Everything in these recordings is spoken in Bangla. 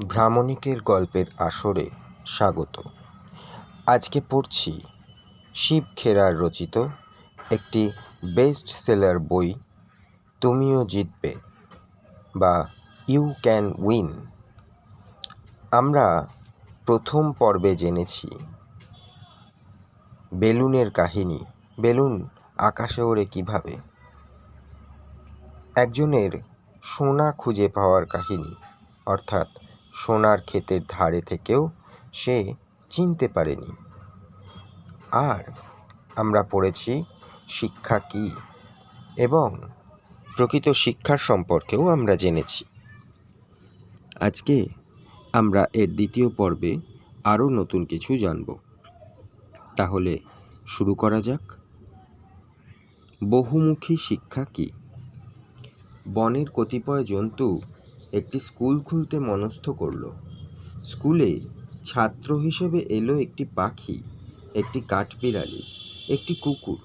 ভ্রামণিকের গল্পের আসরে স্বাগত। আজকে পড়ছি শিব খেরার রচিত একটি বেস্ট সেলার বই, তুমিও জিতবে বা ইউ ক্যান উইন। আমরা প্রথম পর্বে জেনেছি বেলুনের কাহিনী। বেলুন আকাশে ওড়ে কিভাবে, একজনের সোনা খুঁজে পাওয়ার কাহিনী, অর্থাৎ সোনার ক্ষেতের ধারে থেকেও সে চিনতে পারেনি। আর আমরা পড়েছি শিক্ষা কী এবং প্রকৃত শিক্ষার সম্পর্কেও আমরা জেনেছি। আজকে আমরা এর দ্বিতীয় পর্বে আরও নতুন কিছু জানব। তাহলে শুরু করা যাক। বহুমুখী শিক্ষা কী? বনের কতিপয় জন্তু একটি স্কুল খুলতে মনস্থ করল। স্কুলে ছাত্র হিসেবে এলো একটি পাখি, একটি কাঠবিড়ালি, একটি কুকুর,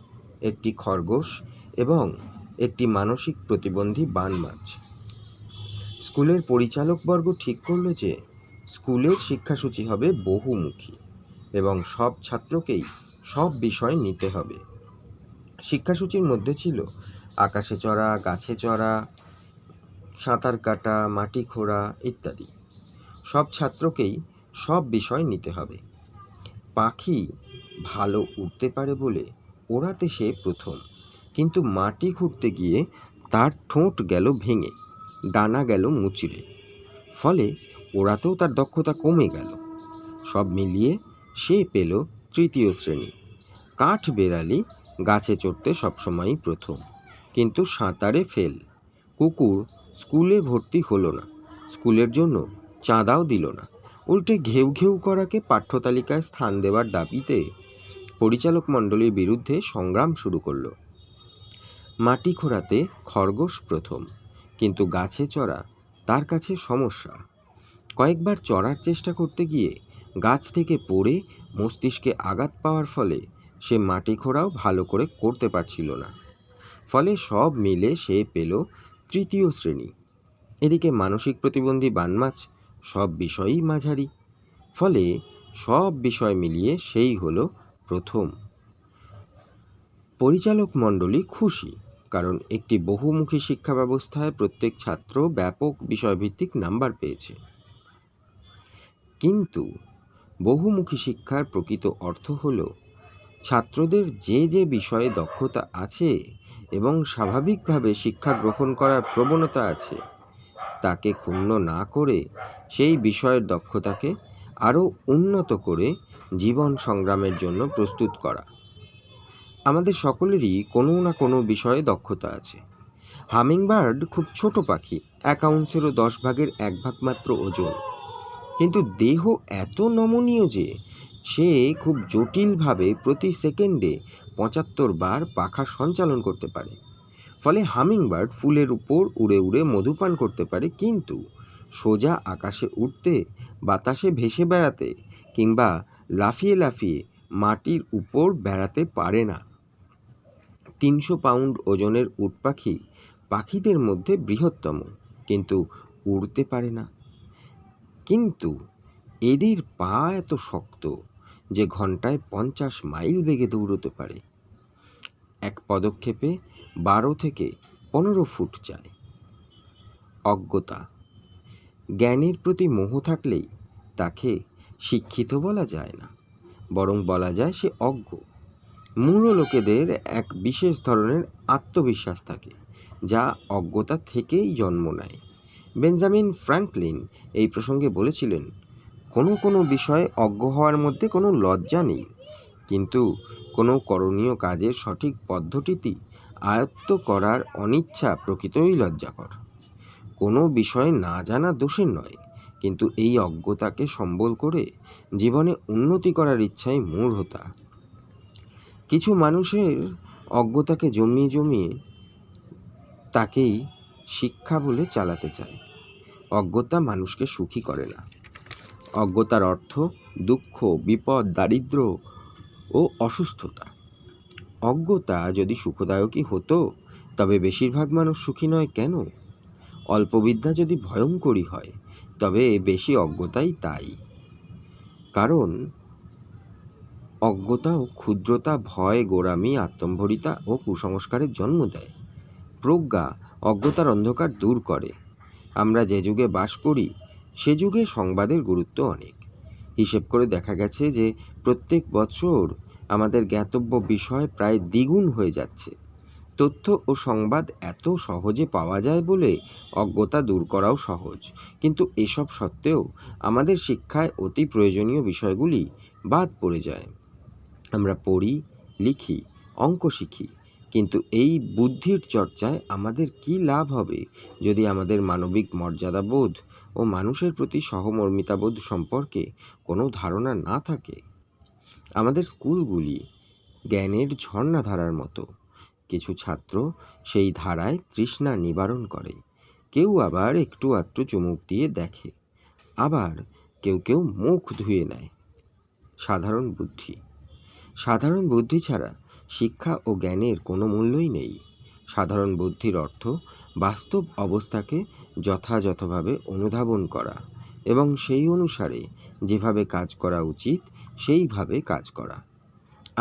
একটি খরগোশ এবং একটি মানসিক প্রতিবন্ধী বানমাছ। স্কুলের পরিচালকবর্গ ঠিক করল যে স্কুলের শিক্ষাসূচি হবে বহুমুখী এবং সব ছাত্রকেই সব বিষয় নিতে হবে। শিক্ষাসূচির মধ্যে ছিল আকাশে চড়া, গাছে চড়া, সাঁতার কাটা, মাটি খোঁড়া ইত্যাদি। সব ছাত্রকেই সব বিষয় নিতে হবে। পাখি ভালো উড়তে পারে বলে ওড়াতে সে প্রথম, কিন্তু মাটি খুঁড়তে গিয়ে তার ঠোঁট গেল ভেঙে, ডানা গেল মুচড়ে, ফলে ওড়াতেও তার দক্ষতা কমে গেল। সব মিলিয়ে সে পেল তৃতীয় শ্রেণী। কাঠ বেড়ালি গাছে চড়তে সবসময়ই প্রথম, কিন্তু সাঁতারে ফেল। কুকুর স্কুলে ভর্তি হলো না, স্কুলের জন্য চাঁদাও দিল না, উল্টে ঘেউ ঘেউ করাকে পাঠ্যতালিকায় স্থান দেওয়ার দাবিতে পরিচালক মণ্ডলীর বিরুদ্ধে সংগ্রাম শুরু করল। মাটি খোঁড়াতে খরগোশ প্রথম, কিন্তু গাছে চড়া তার কাছে সমস্যা। কয়েকবার চড়ার চেষ্টা করতে গিয়ে গাছ থেকে পড়ে মস্তিষ্কে আঘাত পাওয়ার ফলে সে মাটি খোঁড়াও ভালো করে করতে পারছিল না। ফলে সব মিলে সে পেল তৃতীয় শ্রেণী। এদিকে মানসিক প্রতিবন্ধী বানমাছ সব বিষয়েই মাঝারি, ফলে সব বিষয় মিলিয়ে সেই হলো প্রথম। পরিচালক মণ্ডলী খুশি, কারণ একটি বহুমুখী শিক্ষা ব্যবস্থায় প্রত্যেক ছাত্র ব্যাপক বিষয়ভিত্তিক নাম্বার পেয়েছে। কিন্তু বহুমুখী শিক্ষার প্রকৃত অর্থ হল ছাত্রদের যে যে বিষয়ে দক্ষতা আছে এবং স্বাভাবিকভাবে শিক্ষা গ্রহণ করার প্রবণতা আছে তাকে ক্ষুণ্ণ না করে সেই বিষয়ের দক্ষতাকে আরও উন্নত করে জীবন সংগ্রামের জন্য প্রস্তুত করা। আমাদের সকলেরই কোনো না কোনো বিষয়ে দক্ষতা আছে। হামিংবার্ড খুব ছোট পাখি, 1 আউন্সেরও 10 ভাগের 1 ভাগ মাত্র ওজন, কিন্তু দেহ এত নমনীয় যে সে খুব জটিলভাবে প্রতি সেকেন্ডে 75 বার পাখা সঞ্চালন করতে পারে। ফলে হামিংবার্ড ফুলের উপর উড়ে উড়ে মধুপান করতে পারে, কিন্তু সোজা আকাশে উঠতে, বাতাসে ভেসে বেড়াতে কিংবা লাফিয়ে লাফিয়ে মাটির উপর বেড়াতে পারে না। 300 পাউন্ড ওজনের উট পাখি পাখিদের মধ্যে বৃহত্তম, কিন্তু উড়তে পারে না। কিন্তু এদের পা এত শক্ত যে ঘন্টায় 50 মাইল বেগে দৌড়তে পারে। এক পদক্ষেপে 12 থেকে 15 ফুট যায়। অজ্ঞতা। জ্ঞানের প্রতি মোহ থাকলেই তাকে শিক্ষিত বলা যায় না, বরং বলা যায় সে অজ্ঞ। মূঢ় লোকেদের এক বিশেষ ধরনের আত্মবিশ্বাস থাকে, যা অজ্ঞতা থেকেই জন্ম নেয়। বেঞ্জামিন ফ্র্যাঙ্কলিন এই প্রসঙ্গে বলেছিলেন, কোনো কোনো বিষয়ে অজ্ঞ হওয়ার মধ্যে কোনো লজ্জা নেই, কিন্তু কোনো করণীয় কাজের সঠিক পদ্ধতিটি আয়ত্ত করার অনিচ্ছা প্রকৃতই লজ্জাকর। কোনো বিষয় না জানা দোষের নয়, কিন্তু এই অজ্ঞতাকে সম্বল করে জীবনে উন্নতি করার ইচ্ছাই মূঢ়তা। কিছু মানুষের অজ্ঞতাকে জমিয়ে জমিয়ে তাকেই শিক্ষা বলে চালাতে চায়। অজ্ঞতা মানুষকে সুখী করে না। অজ্ঞতার অর্থ দুঃখ, বিপদ, দারিদ্র্য ও অসুস্থতা। অজ্ঞতা যদি সুখদায়কই হতো তবে বেশিরভাগ মানুষ সুখী নয় কেন? অল্পবিদ্যা যদি ভয়ঙ্করী হয়, তবে বেশি অজ্ঞতাই তাই। কারণ অজ্ঞতা ও ক্ষুদ্রতা ভয়, গোঁড়ামি, আত্মম্ভরিতা ও কুসংস্কারের জন্ম দেয়। প্রজ্ঞা অজ্ঞতার অন্ধকার দূর করে। আমরা যে যুগে বাস করি সে যুগে সংবাদের গুরুত্ব অনেক। হিসেব করে দেখা গেছে যে প্রত্যেক বছর আমাদের জ্ঞাতব্য বিষয় প্রায় দ্বিগুণ হয়ে যাচ্ছে। তথ্য ও সংবাদ এত সহজে পাওয়া যায় বলে অজ্ঞতা দূর করাও সহজ। কিন্তু এসব সত্ত্বেও আমাদের শিক্ষায় অতি প্রয়োজনীয় বিষয়গুলি বাদ পড়ে যায়। আমরা পড়ি, লিখি, অঙ্ক শিখি, কিন্তু এই বুদ্ধির চর্চায় আমাদের কি লাভ হবে যদি আমাদের মানবিক মর্যাদাবোধ ও মানুষের প্রতি সহমর্মিতাবোধ সম্পর্কে কোনো ধারণা না থাকে? আমাদের স্কুলগুলি জ্ঞানের ঝর্ণাধারার মতো। কিছু ছাত্র সেই ধারায় তৃষ্ণা নিবারণ করে, কেউ আবার একটু আধটু চুমুক দিয়ে দেখে, আবার কেউ কেউ মুখ ধুয়ে নেয়। সাধারণ বুদ্ধি ছাড়া শিক্ষা ও জ্ঞানের কোনো মূল্যই নেই। সাধারণ বুদ্ধির অর্থ বাস্তব অবস্থাকে যথাযথভাবে অনুধাবন করা এবং সেই অনুসারে যেভাবে কাজ করা উচিত সেইভাবে কাজ করা।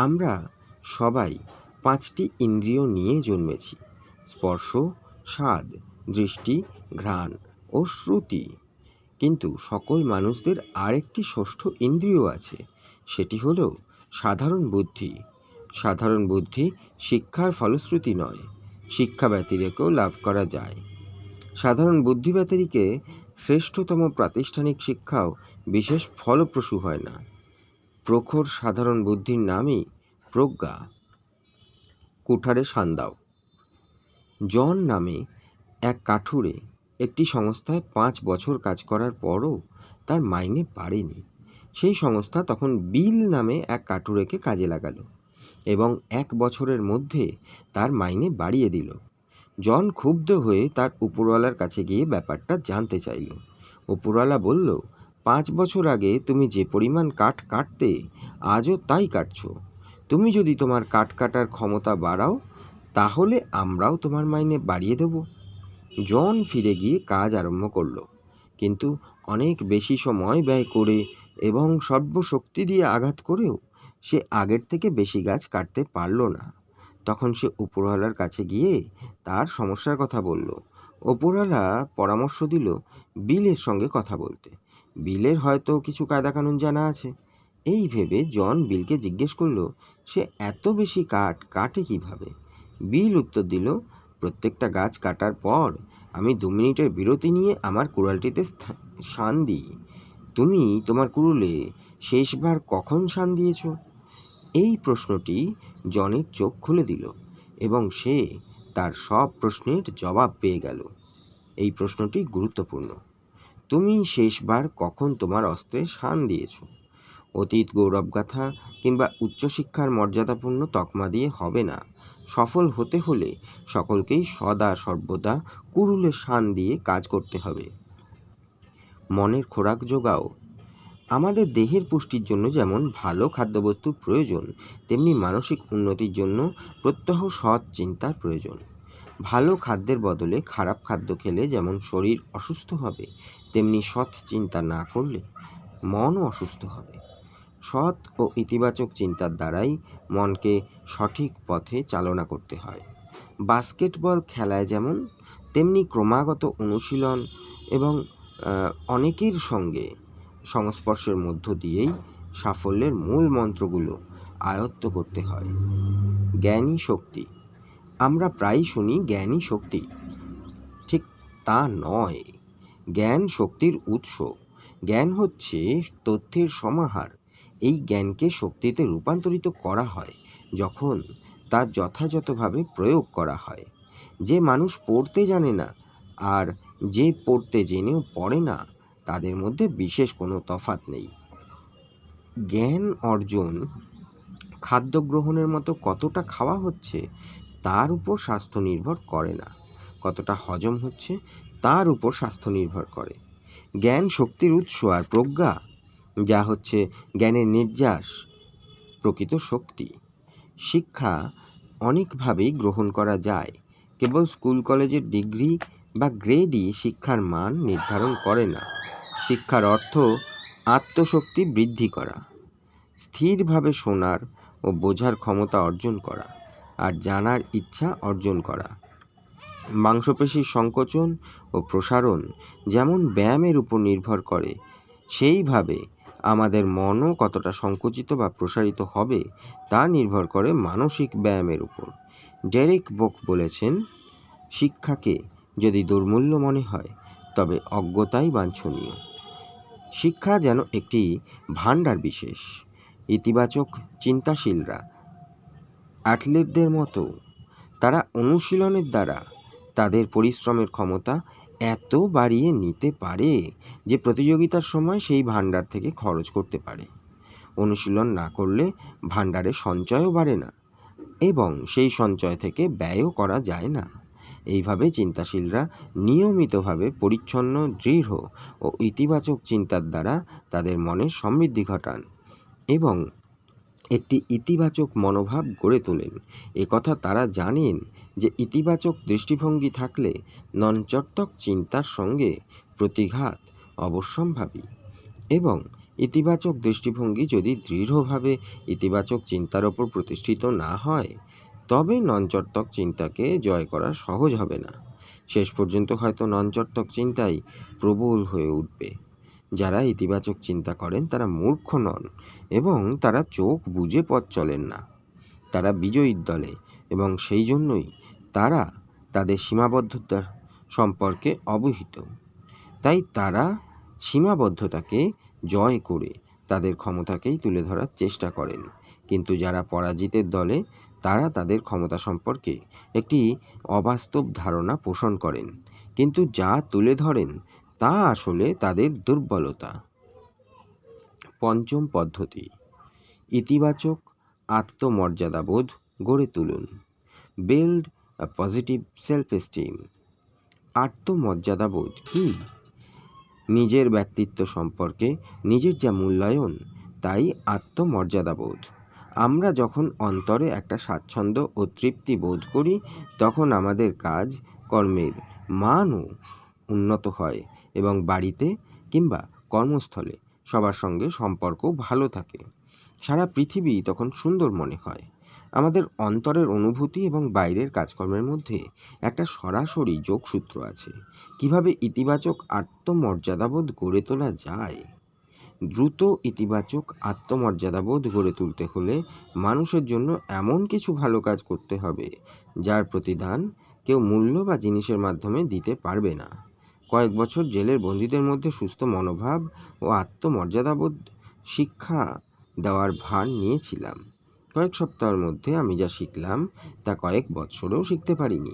আমরা সবাই 5টি ইন্দ্রিয় নিয়ে জন্মেছি: স্পর্শ, স্বাদ, দৃষ্টি, ঘ্রাণ ও শ্রুতি। কিন্তু সকল মানুষদের আরেকটি ষষ্ঠ ইন্দ্রিয় আছে, সেটি হলো সাধারণ বুদ্ধি। সাধারণ বুদ্ধি শিক্ষার ফলশ্রুতি নয়, শিক্ষা ব্যতিরেকেও লাভ করা যায়। সাধারণ বুদ্ধি ব্যতিরেকে শ্রেষ্ঠতম প্রাতিষ্ঠানিক শিক্ষাও বিশেষ ফলপ্রসূ হয় না। প্রখর সাধারণ বুদ্ধির নামই প্রজ্ঞা। কুঠারে শান দাও। জন নামে এক কাঠুরে একটি সংস্থায় 5 বছর কাজ করার পরও তার মাইনে বাড়েনি। সেই সংস্থা তখন বিল নামে এক কাঠুরেকে কাজে লাগালো এবং 1 বছরের মধ্যে তার মাইনে বাড়িয়ে দিল। জন ক্ষুব্ধ হয়ে তার উপরওয়ালার কাছে গিয়ে ব্যাপারটা জানতে চাইল। উপরওয়ালা বলল, 5 বছর আগে তুমি যে পরিমাণ কাঠ কাটতে আজও তাই কাটছো। তুমি যদি তোমার কাঠ কাটার ক্ষমতা বাড়াও তাহলে আমরাও তোমার মাইনে বাড়িয়ে দেব। জন ফিরে গিয়ে কাজ আরম্ভ করলো, কিন্তু অনেক বেশি সময় ব্যয় করে এবং সর্বশক্তি দিয়ে আঘাত করেও সে আগের থেকে বেশি গাছ কাটতে পারল না। তখন সে উপরওয়ালার কাছে গিয়ে তার সমস্যার কথা বলল। উপরওয়ালা পরামর্শ দিল বিলের সঙ্গে কথা বলতে। বিলের হয়তো কিছু কায়দাকানুন জানা আছে। এই ভেবে জন বিলকে জিজ্ঞেস করল সে এত বেশি কাঠ কাটে কিভাবে। বিল উত্তর দিল, প্রত্যেকটা গাছ কাটার পর আমি 2 মিনিটের বিরতি নিয়ে আমার কুড়ালটিতে শান দিই। তুমি তোমার কুড়ুলে শেষবার কখন শান দিয়েছ? এই প্রশ্নটি জনের চোখ খুলে দিল এবং সে তার সব প্রশ্নের জবাব পেয়ে গেল। এই প্রশ্নটি গুরুত্বপূর্ণ। তুমি শেষবার কখন তোমার অস্ত্রে শান দিয়েছ? অতীত গৌরবগাথা কিংবা উচ্চশিক্ষার মর্যাদাপূর্ণ তকমা দিয়ে হবে না। সফল হতে হলে সকলকেই সদা সর্বদা কুড়ুলে শান দিয়ে কাজ করতে হবে। মনের খোরাক জোগাও। আমাদের দেহের পুষ্টির জন্য যেমন ভালো খাদ্যবস্তুর প্রয়োজন, তেমনি মানসিক উন্নতির জন্য প্রত্যহ সৎ চিন্তার প্রয়োজন। ভালো খাদ্যের বদলে খারাপ খাদ্য খেলে যেমন শরীর অসুস্থ হবে, তেমনি সৎ চিন্তা না করলে মনও অসুস্থ হবে। সৎ ও ইতিবাচক চিন্তার দ্বারাই মনকে সঠিক পথে চালনা করতে হয়। বাস্কেটবল খেলায় যেমন, তেমনি ক্রমাগত অনুশীলন এবং অনেকের সঙ্গে সংস্পর্শের মধ্য দিয়েই সাফল্যের মূল মন্ত্রগুলো আয়ত্ত করতে হয়। জ্ঞানী শক্তি। আমরা প্রায়ই শুনি জ্ঞানী শক্তি। ঠিক তা নয়। জ্ঞান শক্তির উৎস। জ্ঞান হচ্ছে তথ্যের সমাহার। এই জ্ঞানকে শক্তিতে রূপান্তরিত করা হয় যখন তা যথাযথভাবে প্রয়োগ করা হয়। যে মানুষ পড়তে জানে না আর যে পড়তে জেনেও পড়ে না, তাদের মধ্যে বিশেষ কোনো তফাৎ নেই। জ্ঞান অর্জন খাদ্য গ্রহণের মতো কতটা খাওয়া হচ্ছে তার উপর স্বাস্থ্য নির্ভর করে না, কতটা হজম হচ্ছে তার উপর স্বাস্থ্য নির্ভর করে। জ্ঞান শক্তির উৎস, আর প্রজ্ঞা যা হচ্ছে জ্ঞানের নির্যাস, প্রকৃত শক্তি। শিক্ষা অনেকভাবেই গ্রহণ করা যায়। কেবল স্কুল কলেজের ডিগ্রি বা গ্রেডই শিক্ষার মান নির্ধারণ করে না। শিক্ষার অর্থ আত্মশক্তি বৃদ্ধি করা, স্থিরভাবে শোনার ও বোঝার ক্ষমতা অর্জন করা, আর জানার ইচ্ছা অর্জন করা। মাংসপেশির সংকোচন ও প্রসারণ যেমন ব্যায়ামের উপর নির্ভর করে, সেইভাবে আমাদের মনও কতটা সংকুচিত বা প্রসারিত হবে তা নির্ভর করে মানসিক ব্যায়ামের উপর। ডেরেক বোক বলেছেন, শিক্ষাকে যদি দুর্মূল্য মনে হয় তবে অজ্ঞতাই বাঞ্ছনীয়। শিক্ষা যেন একটি ভাণ্ডার বিশেষ। ইতিবাচক চিন্তাশীলরা অ্যাথলেটদের মতো, তারা অনুশীলনের দ্বারা তাদের পরিশ্রমের ক্ষমতা এত বাড়িয়ে নিতে পারে যে প্রতিযোগিতার সময় সেই ভাণ্ডার থেকে খরচ করতে পারে। অনুশীলন না করলে ভাণ্ডারে সঞ্চয়ও বাড়ে না এবং সেই সঞ্চয় থেকে ব্যয়ও করা যায় না। এইভাবে চিন্তাশীলরা নিয়মিতভাবে পরিচ্ছন্ন, দৃঢ় ও ইতিবাচক চিন্তার দ্বারা তাদের মনের সমৃদ্ধি ঘটান এবং একটি ইতিবাচক মনোভাব গড়ে তোলেন। একথা তারা জানেন যে ইতিবাচক দৃষ্টিভঙ্গি থাকলে নঞ্চত্বক চিন্তার সঙ্গে প্রতিঘাত অবশ্যম্ভাবী, এবং ইতিবাচক দৃষ্টিভঙ্গি যদি দৃঢ়ভাবে ইতিবাচক চিন্তার ওপর প্রতিষ্ঠিত না হয় তবে নঞ্চত্বক চিন্তাকে জয় করা সহজ হবে না। শেষ পর্যন্ত হয়তো নঞ্চত্বক চিন্তাই প্রবল হয়ে উঠবে। যারা ইতিবাচক চিন্তা করেন তারা মূর্খ নন এবং তারা চোখ বুজে পথ চলেন না। তারা বিজয়ীর দলে এবং সেই জন্যই তারা তাদের সীমাবদ্ধতা সম্পর্কে অবহিত। তাই তারা সীমাবদ্ধতাকে জয় করে তাদের ক্ষমতাকেই তুলে ধরার চেষ্টা করেন। কিন্তু যারা পরাজিতের দলে তারা তাদের ক্ষমতা সম্পর্কে একটি অবাস্তব ধারণা পোষণ করেন, কিন্তু যা তুলে ধরেন তা আসলে তাদের দুর্বলতা। পঞ্চম পদ্ধতি, ইতিবাচক আত্মমর্যাদাবোধ গড়ে তুলুন। Build a positive self esteem. আত্মমর্যাদাবোধ কি? নিজের ব্যক্তিত্ব সম্পর্কে নিজের যা মূল্যায়ন তাই আত্মমর্যাদাবোধ। আমরা যখন অন্তরে একটা স্বাচ্ছন্দ্য ও তৃপ্তি বোধ করি তখন আমাদের কাজ কর্মের মানও উন্নত হয় এবং বাড়িতে কিংবা কর্মস্থলে সবার সঙ্গে সম্পর্ক ভালো থাকে। সারা পৃথিবী তখন সুন্দর মনে হয়। আমাদের অন্তরের অনুভূতি এবং বাইরের কাজকর্মের মধ্যে একটা সরাসরি যোগসূত্র আছে। কিভাবে ইতিবাচক আত্মমর্যাদাবোধ গড়ে তোলা যায়? দ্রুত ইতিবাচক আত্মমর্যাদাবোধ গড়ে তুলতে হলে মানুষের জন্য এমন কিছু ভালো কাজ করতে হবে যার প্রতিদান কেউ মূল্য বা জিনিসের মাধ্যমে দিতে পারবে না। কয়েক বছর জেলের বন্দীদের মধ্যে সুস্থ মনোভাব ও আত্মমর্যাদাবোধ শিক্ষা দেওয়ার ভার নিয়েছিলাম। কয়েক সপ্তাহের মধ্যে আমি যা শিখলাম তা কয়েক বছরেও শিখতে পারিনি।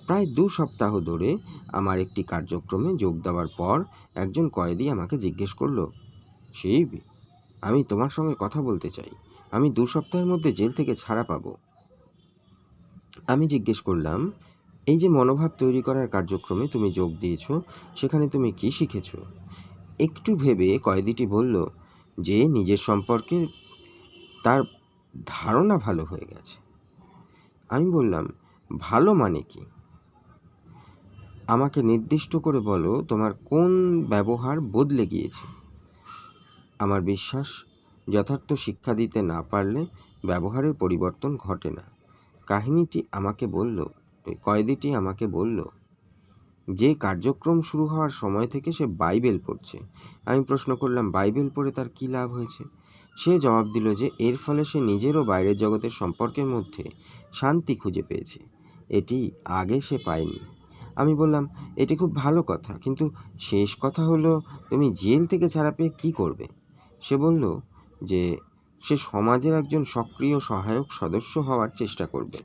প্রায় 2 সপ্তাহ ধরে আমার একটি কার্যক্রমে যোগ দেওয়ার পর একজন কয়েদি আমাকে জিজ্ঞেস করলো, শিব, আমি তোমার সঙ্গে কথা বলতে চাই। আমি 2 সপ্তাহের মধ্যে জেল থেকে ছাড়া পাবো। আমি জিজ্ঞেস করলাম, এই যে মনোভাব তৈরি করার কার্যক্রমে তুমি যোগ দিয়েছ সেখানে তুমি কি শিখেছ? একটু ভেবে কয়েদিটি বলল যে নিজের সম্পর্কে তার ধারণা ভালো হয়ে গেছে। আমি বললাম, ভালো মানে কি? আমাকে নির্দিষ্ট করে বলো তোমার কোন ব্যবহার বদলে গিয়েছে। আমার বিশ্বাস, যথার্থ শিক্ষা দিতে না পারলে ব্যবহারের পরিবর্তন ঘটে না। কয়েদিটি আমাকে বলল যে কার্যক্রম শুরু হওয়ার সময় থেকে সে বাইবেল পড়ছে। আমি প্রশ্ন করলাম, বাইবেল পড়ে তার কি লাভ হয়েছে? সে জবাব দিল যে এর ফলে সে নিজের ও বাইরের জগতের সম্পর্কের মধ্যে শান্তি খুঁজে পেয়েছে। এটি আগে সে পায়নি। আমি বললাম, এটি খুব ভালো কথা, কিন্তু শেষ কথা হলো তুমি জেল থেকে ছাড়া পেয়ে কী করবে? সে বলল যে সে সমাজের একজন সক্রিয় সহায়ক সদস্য হওয়ার চেষ্টা করবে।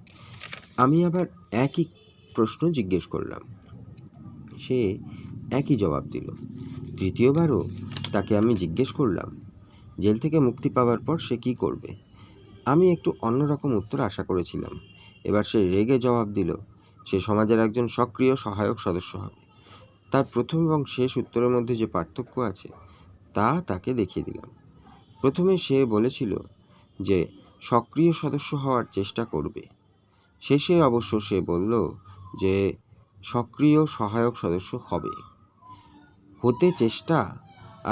আমি আবার একই প্রশ্ন জিজ্ঞেস করলাম। সে একই জবাব দিল। তৃতীয়বারও তাকে আমি জিজ্ঞেস করলাম, জেল থেকে মুক্তি পাওয়ার পর সে কী করবে? আমি একটু অন্যরকম উত্তর আশা করেছিলাম। এবার সে রেগে জবাব দিল, সে সমাজের একজন সক্রিয় সহায়ক সদস্য হবে। তার প্রথম এবং শেষ উত্তরের মধ্যে যে পার্থক্য আছে তা তাকে দেখিয়ে দিলাম। প্রথমে সে বলেছিল যে সক্রিয় সদস্য হওয়ার চেষ্টা করবে। শেষে অবশ্য সে বলল যে সক্রিয় সহায়ক সদস্য হবে। হতে চেষ্টা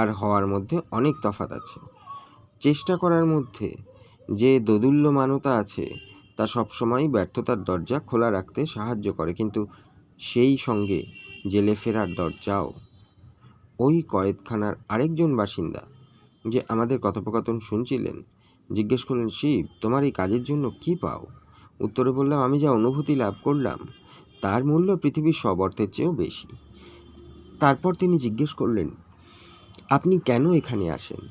আর হওয়ার মধ্যে অনেক তফাৎ আছে। চেষ্টা করার মধ্যে যে দোদুল্যমানতা আছে তা সবসময়ই ব্যর্থতার দরজা খোলা রাখতে সাহায্য করে, কিন্তু সেই সঙ্গে জেলে ফেরার দরজাও। ওই কয়েদখানার আরেকজন বাসিন্দা যে আমাদের কথোপকথন শুনছিলেন জিজ্ঞেস করলেন, শিব, তোমার এই কাজের জন্য কি পাও? উত্তরে বললাম, আমি যা অনুভূতি লাভ করলাম তার মূল্য পৃথিবীর সব অর্থের চেয়েও বেশি। তারপর তিনি জিজ্ঞেস করলেন, আপনি কেন এখানে আসেন?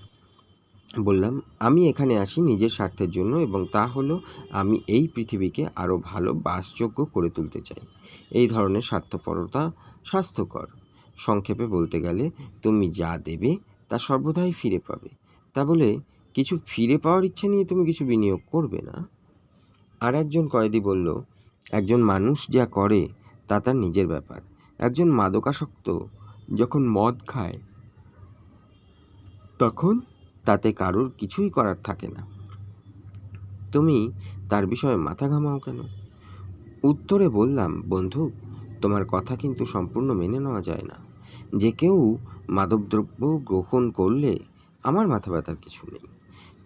বললাম, আমি এখানে আসি নিজের স্বার্থের জন্য, এবং তা হলো আমি এই পৃথিবীকে আরও ভালো বাসযোগ্য করে তুলতে চাই। এই ধরনের স্বার্থপরতা স্বাস্থ্যকর। সংক্ষেপে বলতে গেলে, তুমি যা দেবে তা সর্বদাই ফিরে পাবে। তা বলে কিছু ফিরে পাওয়ার ইচ্ছে নিয়ে তুমি কিছু বিনিয়োগ করবে না। আর একজন কয়েদি বলল, একজন মানুষ যা করে তা তার নিজের ব্যাপার। একজন মাদকাসক্ত যখন মদ খায় তখন তাতে কারোর কিছুই করার থাকে না। তুমি তার বিষয়ে মাথা ঘামাও কেন? উত্তরে বললাম, বন্ধু, তোমার কথা কিন্তু সম্পূর্ণ মেনে নেওয়া যায় না। যে কেউ মাদকদ্রব্য গ্রহণ করলে আমার মাথা ব্যথার কিছু নেই।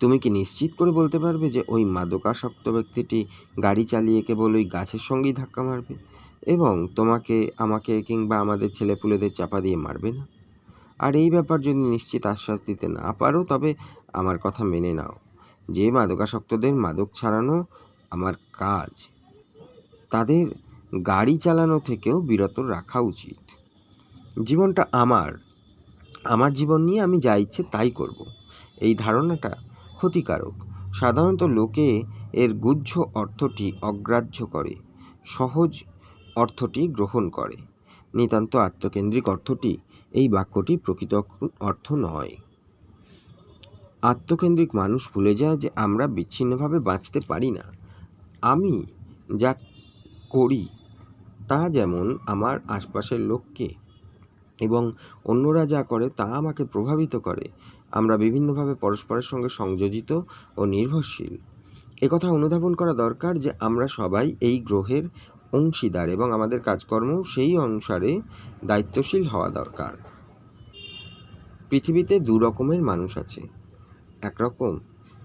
তুমি কি নিশ্চিত করে বলতে পারবে যে ওই মাদকাসক্ত ব্যক্তিটি গাড়ি চালিয়ে কেবল ওই গাছের সঙ্গেই ধাক্কা মারবে এবং তোমাকে, আমাকে কিংবা আমাদের ছেলেপুলেদের চাপা দিয়ে মারবে না? আর এই ব্যাপার যদি নিশ্চিত আশ্বাস দিতে না পারো, তবে আমার কথা মেনে নাও যে মাদকাসক্তদের মাদক ছাড়ানো আমার কাজ। তাদের গাড়ি চালানো থেকেও বিরত রাখা উচিত। জীবনটা আমার, আমার জীবন নিয়ে আমি যা ইচ্ছে তাই করব, এই ধারণাটা ক্ষতিকারক। সাধারণত লোকে এর গুহ্য অর্থটি অগ্রাহ্য করে, সহজ অর্থটি গ্রহণ করে। নিতান্ত আত্মকেন্দ্রিক অর্থটি এই বাক্যটি প্রকৃত অর্থ নয়। আত্মকেন্দ্রিক মানুষ ভুলে যায় যে আমরা বিচ্ছিন্নভাবে বাঁচতে পারি না। আমি যা করি তা যেমন আমার আশপাশের লোককে এবং অন্যরা যা করে তা আমাকে প্রভাবিত করে। আমরা বিভিন্নভাবে পরস্পরের সঙ্গে সংযোজিত ও নির্ভরশীল। একথা অনুধাবন করা দরকার যে আমরা সবাই এই গ্রহের অংশীদার এবং আমাদের কাজকর্ম সেই অনুসারে দায়িত্বশীল হওয়া দরকার। পৃথিবীতে দু রকমের মানুষ আছে। এক রকম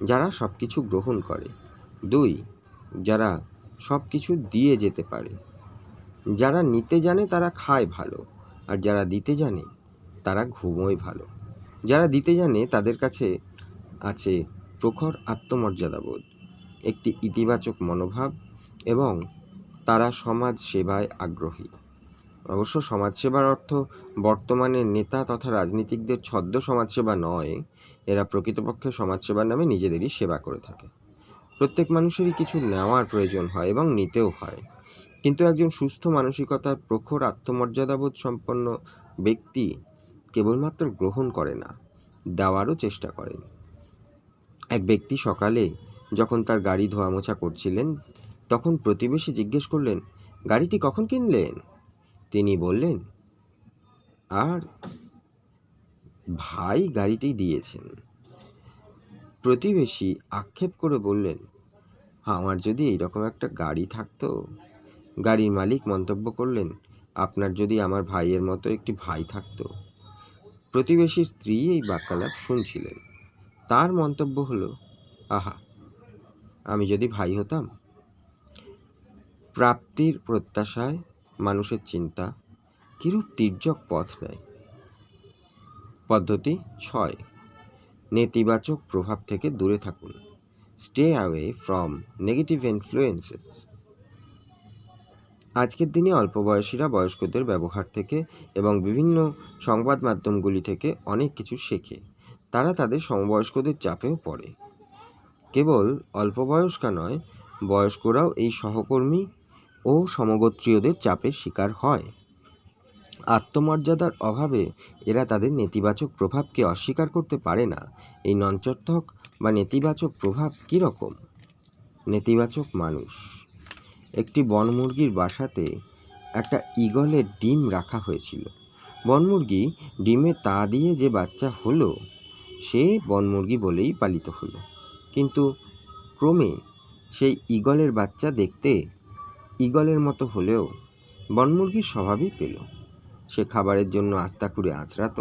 যারা সব কিছু গ্রহণ করে, দুই যারা সব কিছু দিয়ে যেতে পারে। যারা নিতে জানে তারা খায় ভালো, আর যারা দিতে জানে তারা ঘুমোয় ভালো। যারা দিতে জানে তাদের কাছে আছে প্রখর আত্মমর্যাদাবোধ, একটি ইতিবাচক মনোভাব, এবং তারা সমাজ সেবায় আগ্রহী। অবশ্য সমাজসেবার অর্থ বর্তমানে নেতা তথা রাজনীতিকদের ছদ্ম সমাজসেবা নয়। এরা প্রকৃতপক্ষে সমাজসেবার নামে নিজেদেরই সেবা করে থাকে। প্রত্যেক মানুষেরই কিছু নেওয়ার প্রয়োজন হয় এবং নিতেও হয়, কিন্তু একজন সুস্থ মানসিকতার প্রখর আত্মমর্যাদাবোধ সম্পন্ন ব্যক্তি কেবলমাত্র গ্রহণ করে না, দেওয়ারও চেষ্টা করেন। এক ব্যক্তি সকালে যখন তার গাড়ি ধোয়া মোছা করছিলেন তখন প্রতিবেশী জিজ্ঞেস করলেন, গাড়িটি কখন কিনলেন? তিনি বললেন, আর ভাই গাড়িটি দিয়েছেন। প্রতিবেশী আক্ষেপ করে বললেন, আমার যদি এইরকম একটা গাড়ি থাকতো। গাড়ির মালিক মন্তব্য করলেন, আপনার যদি আমার ভাইয়ের মতো একটি ভাই থাকতো। প্রতিবেশীর স্ত্রী এই বাক্যালাপ শুনছিলেন। তার মন্তব্য হলো, আহা, আমি যদি ভাই হতাম। প্রাপ্তির প্রত্যাশায় মানুষের চিন্তা কিরূপ তির্যক পথ নেয়। পদ্ধতি 6, নেতিবাচক প্রভাব থেকে দূরে থাকুন। Stay away from negative influences. আজকের দিনে অল্প বয়সীরা বয়স্কদের ব্যবহার থেকে এবং বিভিন্ন সংবাদ মাধ্যমগুলি থেকে অনেক কিছু শেখে। তারা তাদের সমবয়স্কদের চাপেও পড়ে। কেবল অল্প বয়স্কা নয়, বয়স্করাও এই সহকর্মী ও সমগোত্রীয়দের চাপের শিকার হয়। আত্মমর্যাদার অভাবে এরা তাদের নেতিবাচক প্রভাবকে অস্বীকার করতে পারে না। এই নঞ্চটক বা নেতিবাচক প্রভাব কী রকম? নেতিবাচক মানুষ। একটি বনমুরগির বাসাতে একটা ঈগলের ডিম রাখা হয়েছিল। বনমুরগি ডিমে তা দিয়ে যে বাচ্চা হলো সে বনমুরগি বলেই পালিত হলো, কিন্তু ক্রমে সেই ঈগলের বাচ্চা দেখতে ঈগলের মতো হলেও বনমুরগির স্বভাবই পেল। সে খাবারের জন্য আস্তাকুড়ে আঁচড়াত,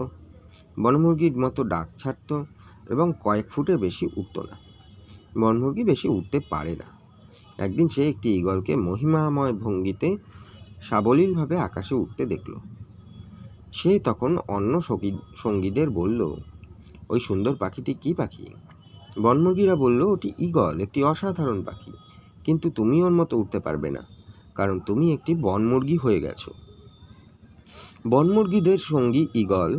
বনমুরগির মতো ডাক ছাড়ত এবং কয়েক ফুটের বেশি উঠত না। বনমুরগি বেশি উঠতে পারে না। একদিন সে একটি ঈগলকে মহিমাময় ভঙ্গিতে সাবলীলভাবে আকাশে উঠতে দেখল। সে তখন অন্য সঙ্গীদের বলল, ওই সুন্দর পাখিটি কি পাখি? বনমুরগিরা বলল, ওটি ঈগল, একটি অসাধারণ পাখি, কিন্তু তুমি ওর মতো উঠতে পারবে না, কারণ তুমি একটি বনমুরগি হয়ে গেছো। বনমুরগিদের সঙ্গী ঈগল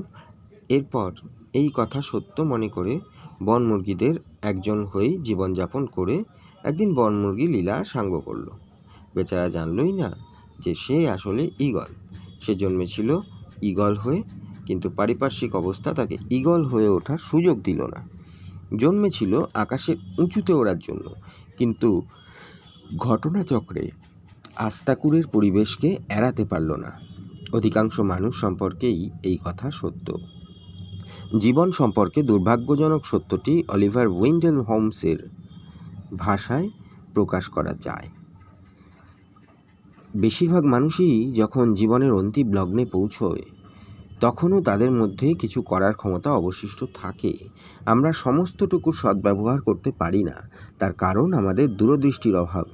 এরপর এই কথা সত্য মনে করে বনমুরগিদের একজন হয়ে জীবনযাপন করে একদিন বনমুরগি লীলা সাঙ্গ করল। বেচারা জানলই না যে সে আসলে ঈগল। সে জন্মেছিল ঈগল হয়ে, কিন্তু পারিপার্শ্বিক অবস্থা তাকে ঈগল হয়ে ওঠার সুযোগ দিল না। জন্মেছিল আকাশের উঁচুতে ওড়ার জন্য, কিন্তু ঘটনাচক্রে আস্তাকুড়ের পরিবেশকে এড়াতে পারল না। অধিকাংশ মানুষ সম্পর্কেই এই কথা সত্য। জীবন সম্পর্কে দুর্ভাগ্যজনক সত্যটি অলিভার ওয়েন্ডেল হোমসের ভাষায় প্রকাশ করা যায়। বেশিরভাগ মানুষই যখন জীবনের অন্তিম লগ্নে পৌঁছয় তখনও তাদের মধ্যে কিছু করার ক্ষমতা অবশিষ্ট থাকে। আমরা সমস্তটুকু সদ্ব্যবহার করতে পারি না, তার কারণ আমাদের দূরদৃষ্টির অভাব।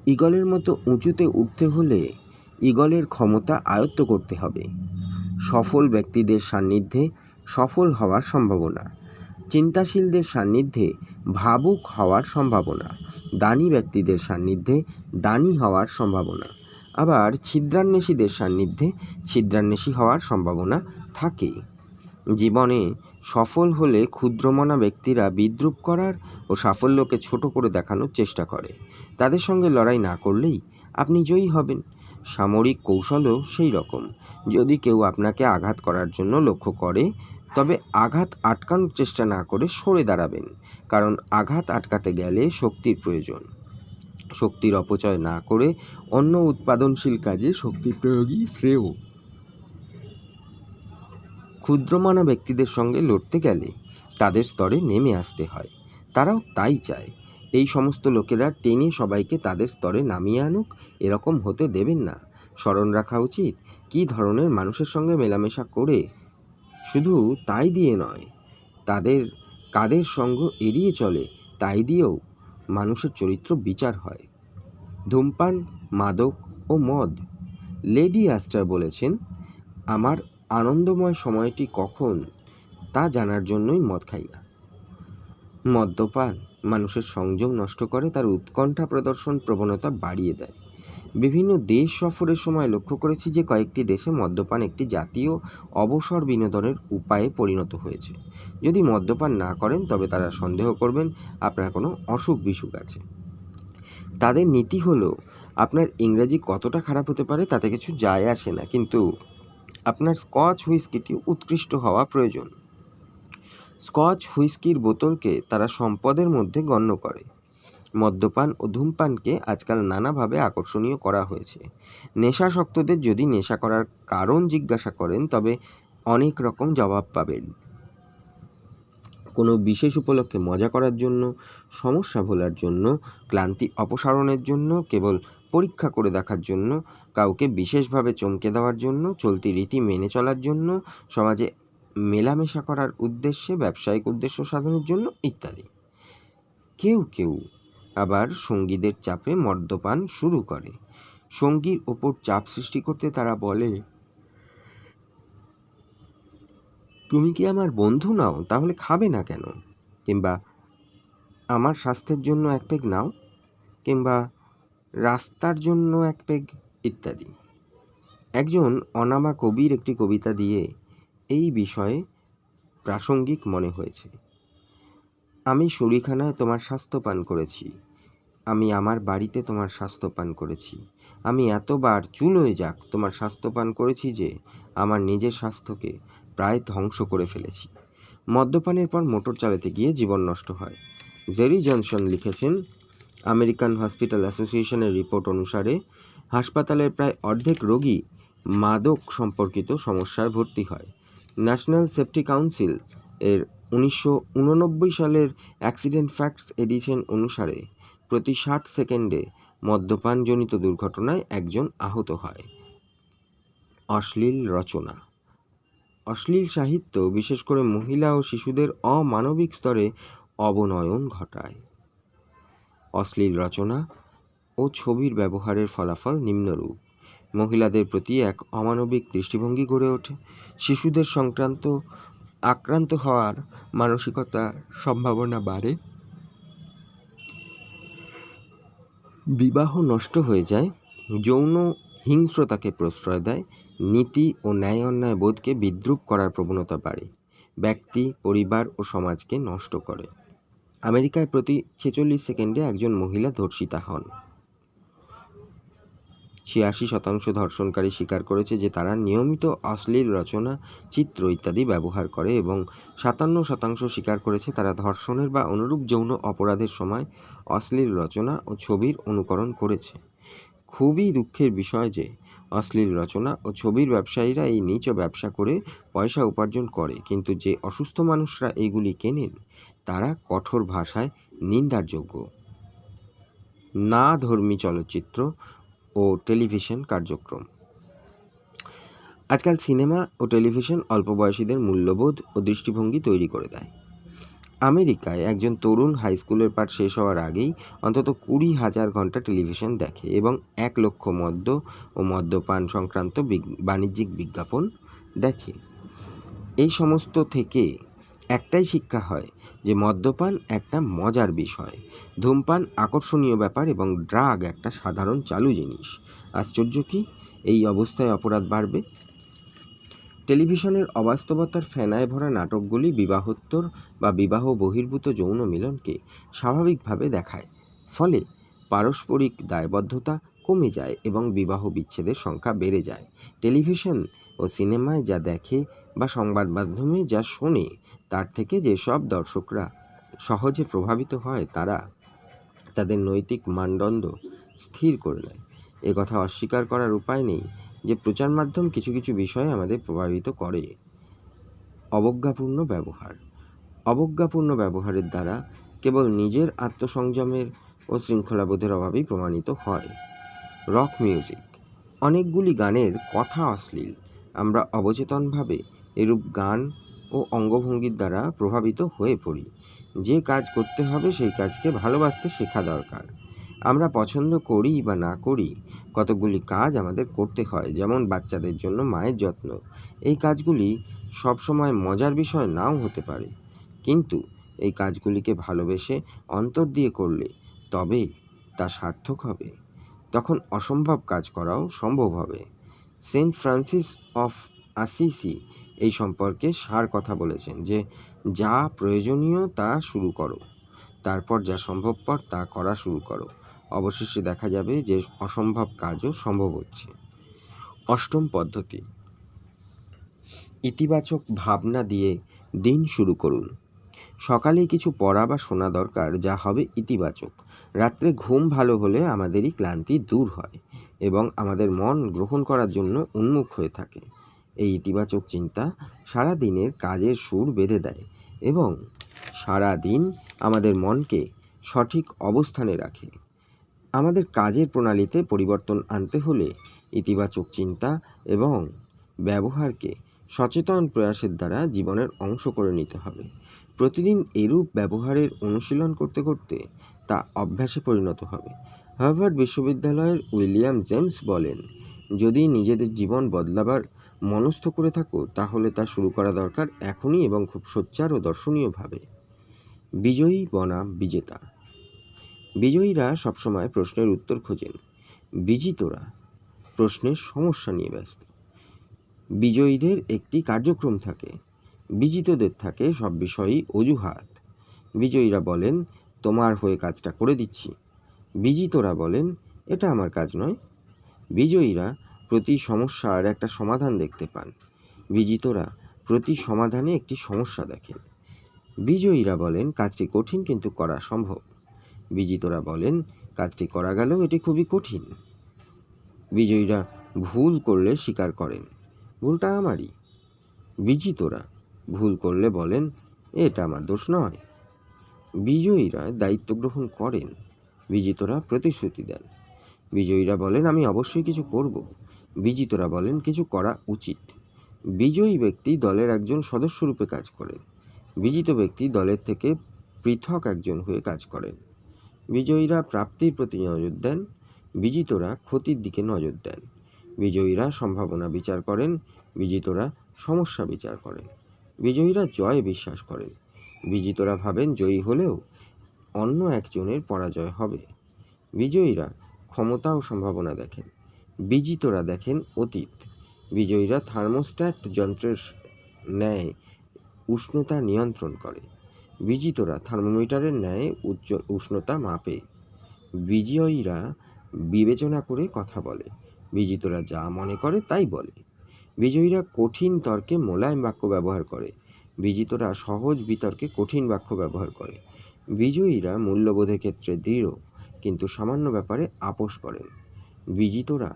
ঈগলের মতো উঁচুতে উঠতে হলে ঈগলের ক্ষমতা আয়ত্ত করতে হবে। সফল ব্যক্তিদের সান্নিধ্যে সফল হওয়ার সম্ভাবনা, চিন্তাশীলদের সান্নিধ্যে ভাবুক হওয়ার সম্ভাবনা, দানী ব্যক্তিদের সান্নিধ্যে দানী হওয়ার সম্ভাবনা, আবার ছিদ্রান্বেষীদের সান্নিধ্যে ছিদ্রান্বেষী হওয়ার সম্ভাবনা থাকে। জীবনে সফল হলে ক্ষুদ্রমনা ব্যক্তিরা বিদ্রূপ করার ও সাফল্যকে ছোট করে দেখানোর চেষ্টা করে। তাদের সঙ্গে লড়াই না করলেই আপনি জয়ী হবেন। সামরিক কৌশলও সেই রকম। যদি কেউ আপনাকে আঘাত করার জন্য লক্ষ্য করে, তবে আঘাত আটকানোর চেষ্টা না করে সরে দাঁড়াবেন, কারণ আঘাত আটকাতে গেলে শক্তির প্রয়োজন। শক্তির অপচয় না করে অন্য উৎপাদনশীল কাজে শক্তি প্রয়োগই শ্রেয়। ক্ষুদ্রমানা ব্যক্তিদের সঙ্গে লড়তে গেলে তাদের স্তরে নেমে আসতে হয়। তারাও তাই চায়। এই সমস্ত লোকেরা টেনে সবাইকে তাদের স্তরে নামিয়ে আনুক, এরকম হতে দেবেন না। স্মরণ রাখা উচিত, কী ধরনের মানুষের সঙ্গে মেলামেশা করে, শুধু তাই দিয়ে নয়, তাদের কাদের সঙ্গ এড়িয়ে চলে তাই দিয়েও মানুষের চরিত্র বিচার হয়। ধূমপান, মাদক ও মদ। লেডি অ্যাস্টার বলেছেন, আমার আনন্দময় সময়টি কখন তা জানার জন্যই মদ খাই না। মদ্যপান মানুষের সংযম নষ্ট করে, তার উৎকণ্ঠা প্রদর্শন প্রবণতা বাড়িয়ে দেয়। বিভিন্ন দেশ সফরের সময় লক্ষ্য করেছি যে কয়েকটি দেশে মদ্যপান একটি জাতীয় অবসর বিনোদনের উপায়ে পরিণত হয়েছে। যদি মদ্যপান না করেন তবে তারা সন্দেহ করবেন আপনার কোনো অসুখ বিসুখ আছে। তাদের নীতি হলো, আপনার ইংরেজি কতটা খারাপ হতে পারে তাতে কিছু যায় আসে না, কিন্তু আপনার স্কচ হুইস্কিটি উৎকৃষ্ট হওয়া প্রয়োজন। স্কচ হুইস্কির বোতলকে তারা সম্পদের মধ্যে গণ্য করে। মদ্যপান ও ধূমপানকে আজকাল নানাভাবে আকর্ষণীয় করা হয়েছে। নেশাসক্তদের যদি নেশা করার কারণ জিজ্ঞাসা করেন তবে অনেক রকম জবাব পাবেন। কোনো বিশেষ উপলক্ষে মজা করার জন্য, সমস্যা ভোলার জন্য, ক্লান্তি অপসারণের জন্য, কেবল পরীক্ষা করে দেখার জন্য, কাউকে বিশেষভাবে চমকে দেওয়ার জন্য, চলতি রীতি মেনে চলার জন্য, সমাজে মেলামেশা করার উদ্দেশ্যে, ব্যবসায়িক উদ্দেশ্য সাধনের জন্য ইত্যাদি। কেউ কেউ আবার সঙ্গীদের চাপে মদ্যপান শুরু করে। সঙ্গীর ওপর চাপ সৃষ্টি করতে তারা বলে, তুমি কি আমার বন্ধু নাও, তাহলে খাবে না কেন? কিংবা আমার স্বাস্থ্যের জন্য এক পেগ নাও, কিংবা রাস্তার জন্য এক পেগ, ইত্যাদি। একজন অনামা কবির একটি কবিতা দিয়ে এই বিষয়ে প্রাসঙ্গিক মনে হয়েছে। আমি শুঁড়িখানায় তোমার স্বাস্থ্য পান করেছি, আমি আমার বাড়িতে তোমার স্বাস্থ্য পান করেছি, আমি এতবার চুলোয় যাক তোমার স্বাস্থ্য পান করেছি যে আমার নিজের স্বাস্থ্যকে প্রায় ধ্বংস করে ফেলেছি। মদ্যপানের পর মোটর চালাতে গিয়ে জীবন নষ্ট হয়। জেরি জনসন লিখেছেন, আমেরিকান হসপিটাল অ্যাসোসিয়েশনের রিপোর্ট অনুসারে হাসপাতালের প্রায় অর্ধেক রোগী মাদক সম্পর্কিত সমস্যায় ভর্তি হয়। ন্যাশনাল সেফটি কাউন্সিল এর 1989 সালের অ্যাক্সিডেন্ট ফ্যাক্টস এডিশন অনুসারে প্রতি 60 সেকেন্ডে মদ্যপানজনিত দুর্ঘটনায় একজন আহত হয়। অশ্লীল রচনা। অশ্লীল সাহিত্য বিশেষ করে মহিলা ও শিশুদের অমানবিক স্তরে অবনয়ন ঘটায়। অশ্লীল রচনা ও ছবির ব্যবহারের ফলাফল নিম্নরূপ: মহিলাদের প্রতি এক অমানবিক দৃষ্টিভঙ্গি গড়ে ওঠে, শিশুদের আক্রান্ত হওয়ার মানসিকতার সম্ভাবনা বাড়ে, বিবাহ নষ্ট হয়ে যায়, যৌন হিংস্রতাকে প্রশ্রয় দেয়, নীতি ও ন্যায় অন্যায় বোধকে বিদ্রূপ করার প্রবণতা বাড়ে, ব্যক্তি, পরিবার ও সমাজকে নষ্ট করে। আমেরিকায় প্রতি 46 সেকেন্ডে একজন মহিলা ধর্ষিতা হন। 86% ধর্ষণকারী স্বীকার করেছে যে তারা নিয়মিত অশ্লীল রচনা, চিত্র ইত্যাদি ব্যবহার করে এবং 57% স্বীকার করেছে তারা ধর্ষণের বা অনুরূপ যৌন অপরাধের সময় অশ্লীল রচনা ও ছবির অনুকরণ করেছে। খুবই দুঃখের বিষয় যে অশ্লীল রচনা ও ছবির ব্যবসায়ীরা এই নীচ ব্যবসা করে পয়সা উপার্জন করে, কিন্তু যে অসুস্থ মানুষরা এইগুলি কেনেন তারা কঠোর ভাষায় নিন্দার যোগ্য। না ধর্মী চলচ্চিত্র ও টেলিভিশন কার্যক্রম। আজকাল সিনেমা ও টেলিভিশন অল্প বয়সীদের মূল্যবোধ ও দৃষ্টিভঙ্গি তৈরি করে দেয়। আমেরিকায় একজন তরুণ হাই স্কুলের পাঠ শেষ হওয়ার আগেই অন্তত 20,000 ঘন্টা টেলিভিশন দেখে এবং 1 লক্ষ মদ্য ও মদ্যপান সংক্রান্ত বাণিজ্যিক বিজ্ঞাপন দেখে। এই সমস্ত থেকে একটাই শিক্ষা হয় যে মদ্যপান একটা মজার বিষয়, ধূমপান আকর্ষণীয় ব্যাপার এবং ড্রাগ একটা সাধারণ চালু জিনিস। আশ্চর্য কি, এই অবস্থায় অপরাধ বাড়বে? টেলিভিশনের অবাস্তবতার ফেনায় ভরা নাটকগুলি বিবাহোত্তর বা বিবাহ বহির্ভূত যৌন মিলনকে স্বাভাবিকভাবে দেখায়, ফলে পারস্পরিক দায়বদ্ধতা কমে যায় এবং বিবাহ বিচ্ছেদের সংখ্যা বেড়ে যায়। টেলিভিশন ও সিনেমায় যা দেখে বা সংবাদ মাধ্যমে যা শোনে তার থেকে যেসব দর্শকরা সহজে প্রভাবিত হয় তারা তাদের নৈতিক মানদণ্ড স্থির করে নেয়। একথা অস্বীকার করার উপায় নেই যে প্রচার মাধ্যম কিছু কিছু বিষয়ে আমাদের প্রভাবিত করে। অবজ্ঞাপূর্ণ ব্যবহার। অবজ্ঞাপূর্ণ ব্যবহারের দ্বারা কেবল নিজের আত্মসংযমের ও শৃঙ্খলাবোধের অভাবই প্রমাণিত হয়। Rock music. অনেকগুলি গানের কথা অশ্লীল। আমরা অবচেতনভাবে এরূপ গান ও অঙ্গভঙ্গির দ্বারা প্রভাবিত হয়ে পড়ি। যে কাজ করতে হবে সেই কাজকে ভালোবাসতে শেখা দরকার। আমরা পছন্দ করি বা না করি, কতকগুলি কাজ আমাদের করতে হয়, যেমন বাচ্চাদের জন্য মায়ের যত্ন। এই কাজগুলি সবসময় মজার বিষয় নাও হতে পারে, কিন্তু এই কাজগুলিকে ভালোবেসে অন্তর দিয়ে করলে তবে তা সার্থক হবে। তখন অসম্ভব কাজ করাও সম্ভব হবে। সেন্ট ফ্রান্সিস অফ আসিসি এই সম্পর্কে সার কথা বলেছেন যে যা প্রয়োজনীয় তা শুরু করো, তারপর যা সম্ভবপর তা করা শুরু করো, অবশেষে দেখা যাবে যে অসম্ভব কাজও সম্ভব হচ্ছে। অষ্টম পদ্ধতি: ইতিবাচক ভাবনা দিয়ে দিন শুরু করুন। সকালে কিছু পড়া বা শোনা দরকার যা হবে ইতিবাচক। রাত্রে ঘুম ভালো হলে আমাদেরই ক্লান্তি দূর হয় এবং আমাদের মন গ্রহণ করার জন্য উন্মুখ হয়ে থাকে। এই ইতিবাচক চিন্তা সারা দিনের কাজের সুর বেঁধে দেয় এবং সারা দিন আমাদের মনকে সঠিক অবস্থানে রাখে। আমাদের কাজের প্রণালীতে পরিবর্তন আনতে হলে ইতিবাচক চিন্তা এবং ব্যবহারকে সচেতন প্রয়াসের দ্বারা জীবনের অংশ করে নিতে হবে। প্রতিদিন এরূপ ব্যবহারের অনুশীলন করতে করতে তা অভ্যাসে পরিণত হবে। হার্ভার্ড বিশ্ববিদ্যালয়ের উইলিয়াম জেমস বলেন, যদি নিজেদের জীবন বদলাবার মনস্থ করে থাকো তাহলে তা শুরু করা দরকার এখনই এবং খুব সোচ্চার ও দর্শনীয়ভাবে। বিজয়ী বনাম বিজেতা। বিজয়ীরা সবসময় প্রশ্নের উত্তর খোঁজেন, বিজিতরা প্রশ্নের সমস্যা নিয়ে ব্যস্ত। বিজয়ীদের একটি কার্যক্রম থাকে, বিজিতদের থাকে সব বিষয়েই অজুহাত। বিজয়ীরা বলেন, তোমার হয়ে কাজটা করে দিচ্ছি। বিজিতরা বলেন, এটা আমার কাজ নয়। বিজয়ীরা প্রতি সমস্যার একটা সমাধান দেখতে পান, বিজিতরা প্রতি সমাধানে একটি সমস্যা দেখেন। বিজয়ীরা বলেন, কাজটি কঠিন কিন্তু করা সম্ভব। বিজিতরা বলেন, কাজটি করা গেলেও এটি খুবই কঠিন। বিজয়ীরা ভুল করলে স্বীকার করেন, ভুলটা আমারই। বিজিতরা ভুল করলে বলেন, এটা আমার দোষ নয়। বিজয়ীরা দায়িত্ব গ্রহণ করেন, বিজিতরা প্রতিশ্রুতি দেন। বিজয়ীরা বলেন, আমি অবশ্যই কিছু করব। বিজিতরা বলেন কিছু করা উচিত। বিজয়ী ব্যক্তি দলের একজন সদস্যরূপে কাজ করেন। বিজিত ব্যক্তি দলের থেকে পৃথক একজন হয়ে কাজ করেন। বিজয়ীরা প্রাপ্তির প্রতি নজর দেন, বিজিতরা ক্ষতির দিকে নজর দেন। বিজয়ীরা সম্ভাবনা বিচার করেন, বিজিতরা সমস্যা বিচার করেন। বিজয়ীরা জয়ে বিশ্বাস করেন, বিজিতরা ভাবেন জয়ী হলেও অন্য একজনের পরাজয় হবে। বিজয়ীরা ক্ষমতা ও সম্ভাবনা দেখেন, বিজিতরা দেখেন অতীত। বিজয়ীরা থার্মোস্ট্যাট যন্ত্রের ন্যায় উষ্ণতা নিয়ন্ত্রণ করে, বিজিতরা থার্মোমিটারের ন্যায় উষ্ণতা মাপে। বিজয়ীরা বিবেচনা করে কথা বলে, বিজিতরা যা মনে করে তাই বলে। বিজয়ীরা কঠিন তর্কে মোলায়েম বাক্য ব্যবহার করে, বিজিতরা সহজ বিতর্কে কঠিন বাক্য ব্যবহার করে। বিজয়ীরা মূল্যবোধের ক্ষেত্রে দৃঢ়, কিন্তু সামান্য ব্যাপারে আপোষ করেন। বিজিতরা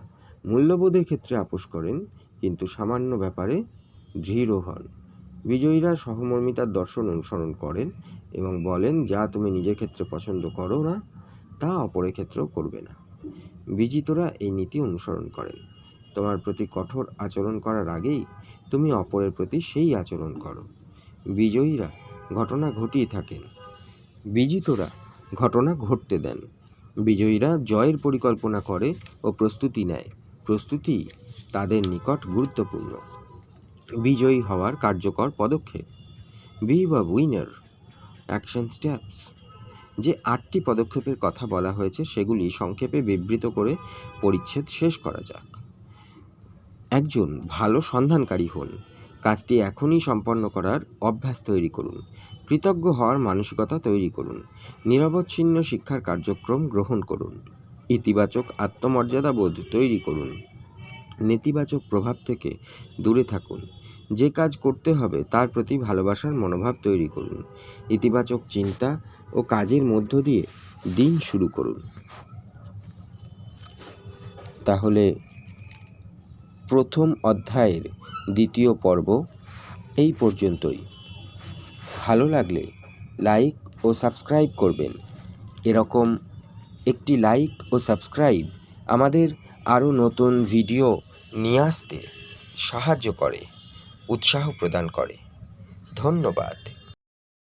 মূল্যবোধের ক্ষেত্রে আপোষ করেন, কিন্তু সামান্য ব্যাপারে দৃঢ় হন। বিজয়ীরা সহমর্মিতার দর্শন অনুসরণ করেন এবং বলেন যা তুমি নিজের ক্ষেত্রে পছন্দ করো না তা অপরের ক্ষেত্রেও করবে না। বিজিতরা এই নীতি অনুসরণ করেন, তোমার প্রতি কঠোর আচরণ করার আগেই তুমি অপরের প্রতি সেই আচরণ করো। বিজয়ীরা ঘটনা ঘটিয়ে থাকেন, বিজিতরা ঘটনা ঘটতে দেন। বিজয়ীরা জয়ের পরিকল্পনা করে ও প্রস্তুতি নেয়, প্রস্তুতি তাদের নিকট গুরুত্বপূর্ণ। বিজয়ী হওয়ার কার্যকর পদক্ষেপ। বি বা উইনার অ্যাকশন স্টেপস। যে 8টি পদক্ষেপের কথা বলা হয়েছে সেগুলি সংক্ষেপে বিবৃত করে পরিচ্ছেদ শেষ করা যাক। একজন ভালো সন্ধানকারী হন, কাজটি এখনই সম্পন্ন করার অভ্যাস তৈরি করুন। কৃতজ্ঞ হওয়ার মানসিকতা তৈরি করুন। নিরবচ্ছিন্ন শিক্ষার কার্যক্রম গ্রহণ করুন। ইতিবাচক আত্মমর্যাদা বোধ তৈরি করুন। নেতিবাচক প্রভাব থেকে দূরে থাকুন। যে কাজ করতে হবে তার প্রতি ভালোবাসার মনোভাব তৈরি করুন। ইতিবাচক চিন্তা ও কাজের মধ্য দিয়ে দিন শুরু করুন। তাহলে প্রথম অধ্যায়ের দ্বিতীয় পর্ব এই পর্যন্তই। ভালো লাগলে লাইক ও সাবস্ক্রাইব করবেন। এরকম একটি লাইক ও সাবস্ক্রাইব আমাদের আরও নতুন ভিডিও নিয়ে আসতে সাহায্য করে, উৎসাহ প্রদান করে। ধন্যবাদ।